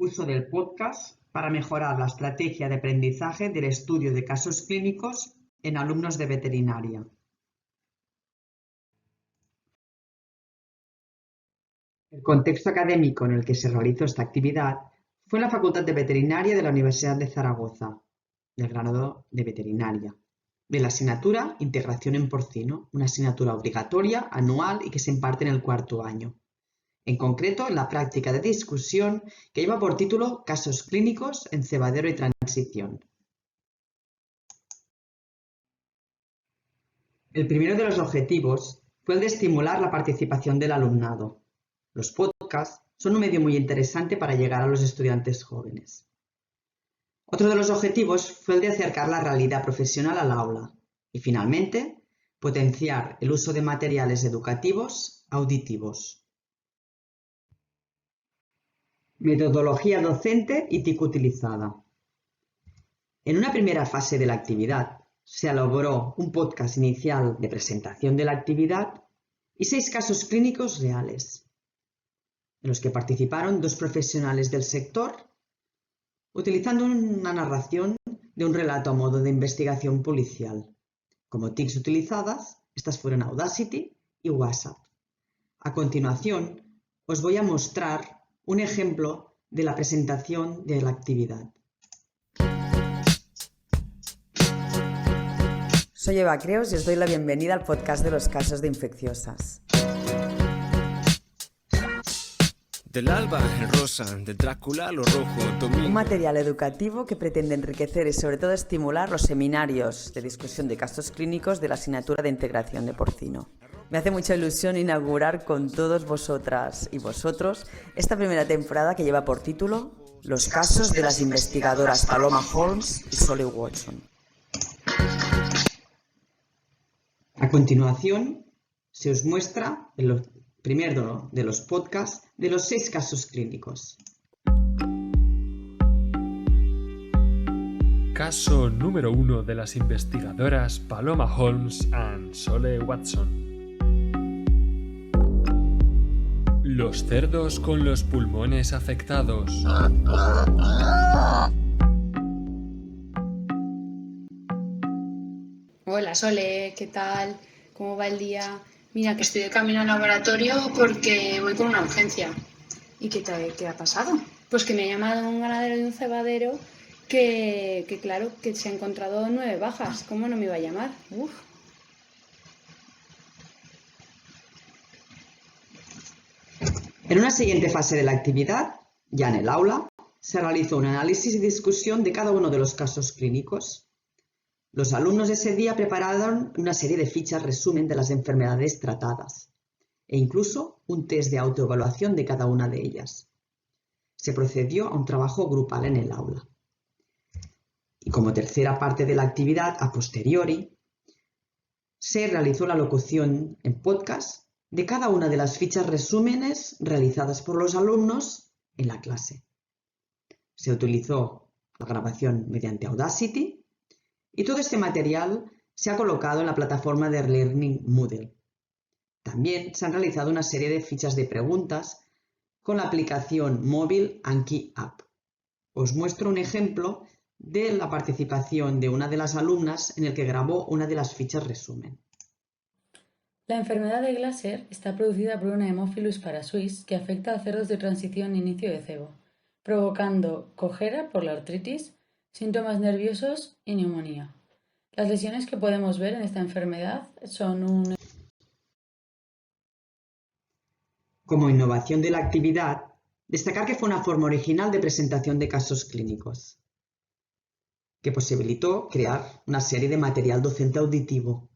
Uso del podcast para mejorar la estrategia de aprendizaje del estudio de casos clínicos en alumnos de veterinaria. El contexto académico en el que se realizó esta actividad fue en la Facultad de Veterinaria de la Universidad de Zaragoza, del grado de Veterinaria, de la asignatura Integración en Porcino, una asignatura obligatoria, anual y que se imparte en el cuarto año. En concreto, en la práctica de discusión que lleva por título Casos clínicos en cebadero y transición. El primero de los objetivos fue el de estimular la participación del alumnado. Los podcasts son un medio muy interesante para llegar a los estudiantes jóvenes. Otro de los objetivos fue el de acercar la realidad profesional al aula y, finalmente, potenciar el uso de materiales educativos auditivos. Metodología docente y TIC utilizada. En una primera fase de la actividad se elaboró un podcast inicial de presentación de la actividad y 6 casos clínicos reales, en los que participaron 2 profesionales del sector, utilizando una narración de un relato a modo de investigación policial. Como TICs utilizadas, estas fueron Audacity y WhatsApp. A continuación, os voy a mostrar un ejemplo de la presentación de la actividad. Soy Eva Creos y os doy la bienvenida al podcast de los casos de infecciosas. Del alba, el rosa, de Drácula, lo rojo, domingo. Un material educativo que pretende enriquecer y sobre todo estimular los seminarios de discusión de casos clínicos de la asignatura de integración de porcino. Me hace mucha ilusión inaugurar con todos vosotras y vosotros esta primera temporada que lleva por título Los casos de las investigadoras Paloma Holmes y Solly Watson. A continuación, se os muestra el primero de los podcasts de los 6 casos clínicos. Caso número 1 de las investigadoras Paloma Holmes y Solly Watson. Los cerdos con los pulmones afectados. Hola Sole, ¿qué tal? ¿Cómo va el día? Mira, que estoy de camino al laboratorio porque voy con una urgencia. ¿Y qué ha pasado? Pues que me ha llamado un ganadero de un cebadero que claro, que se ha encontrado 9 bajas. ¿Cómo no me iba a llamar? Uf. En una siguiente fase de la actividad, ya en el aula, se realizó un análisis y discusión de cada uno de los casos clínicos. Los alumnos ese día prepararon una serie de fichas resumen de las enfermedades tratadas e incluso un test de autoevaluación de cada una de ellas. Se procedió a un trabajo grupal en el aula. Y como tercera parte de la actividad, a posteriori, se realizó la locución en podcast de cada una de las fichas resúmenes realizadas por los alumnos en la clase. Se utilizó la grabación mediante Audacity y todo este material se ha colocado en la plataforma de Learning Moodle. También se han realizado una serie de fichas de preguntas con la aplicación móvil Anki App. Os muestro un ejemplo de la participación de una de las alumnas en el que grabó una de las fichas resumen. La enfermedad de Glasser está producida por una Haemophilus parasuis que afecta a cerdos de transición inicio de cebo, provocando cojera por la artritis, síntomas nerviosos y neumonía. Las lesiones que podemos ver en esta enfermedad son Como innovación de la actividad, destacar que fue una forma original de presentación de casos clínicos, que posibilitó crear una serie de material docente auditivo,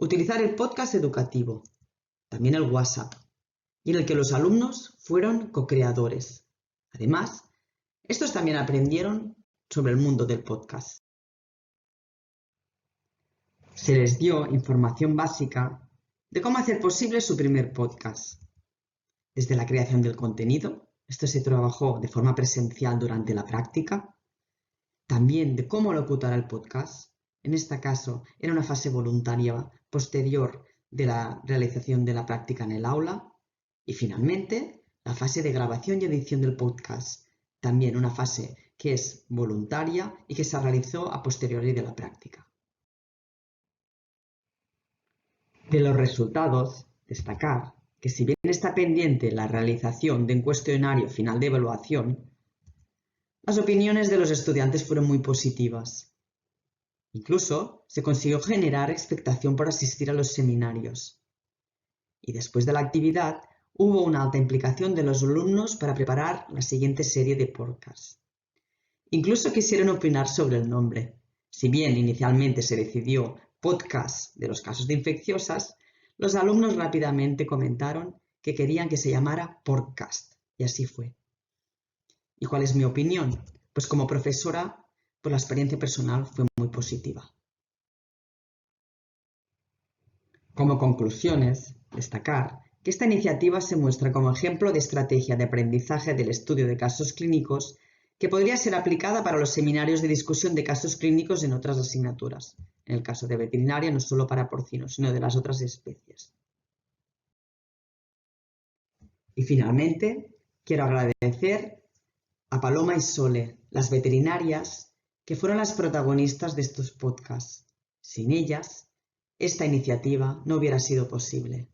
utilizar el podcast educativo, también el WhatsApp, y en el que los alumnos fueron co-creadores. Además, estos también aprendieron sobre el mundo del podcast. Se les dio información básica de cómo hacer posible su primer podcast. Desde la creación del contenido, esto se trabajó de forma presencial durante la práctica, también de cómo locutar el podcast. En este caso, era una fase voluntaria posterior de la realización de la práctica en el aula. Y finalmente, la fase de grabación y edición del podcast, también una fase que es voluntaria y que se realizó a posteriori de la práctica. De los resultados, destacar que si bien está pendiente la realización de un cuestionario final de evaluación, las opiniones de los estudiantes fueron muy positivas. Incluso se consiguió generar expectación por asistir a los seminarios. Y después de la actividad, hubo una alta implicación de los alumnos para preparar la siguiente serie de podcasts. Incluso quisieron opinar sobre el nombre. Si bien inicialmente se decidió podcast de los casos de infecciosas, los alumnos rápidamente comentaron que querían que se llamara podcast, y así fue. ¿Y cuál es mi opinión? Pues como profesora, pues la experiencia personal fue muy positiva. Como conclusiones, destacar que esta iniciativa se muestra como ejemplo de estrategia de aprendizaje del estudio de casos clínicos que podría ser aplicada para los seminarios de discusión de casos clínicos en otras asignaturas, en el caso de veterinaria no solo para porcinos, sino de las otras especies. Y finalmente, quiero agradecer a Paloma y Sole, las veterinarias, que fueron las protagonistas de estos podcasts. Sin ellas, esta iniciativa no hubiera sido posible.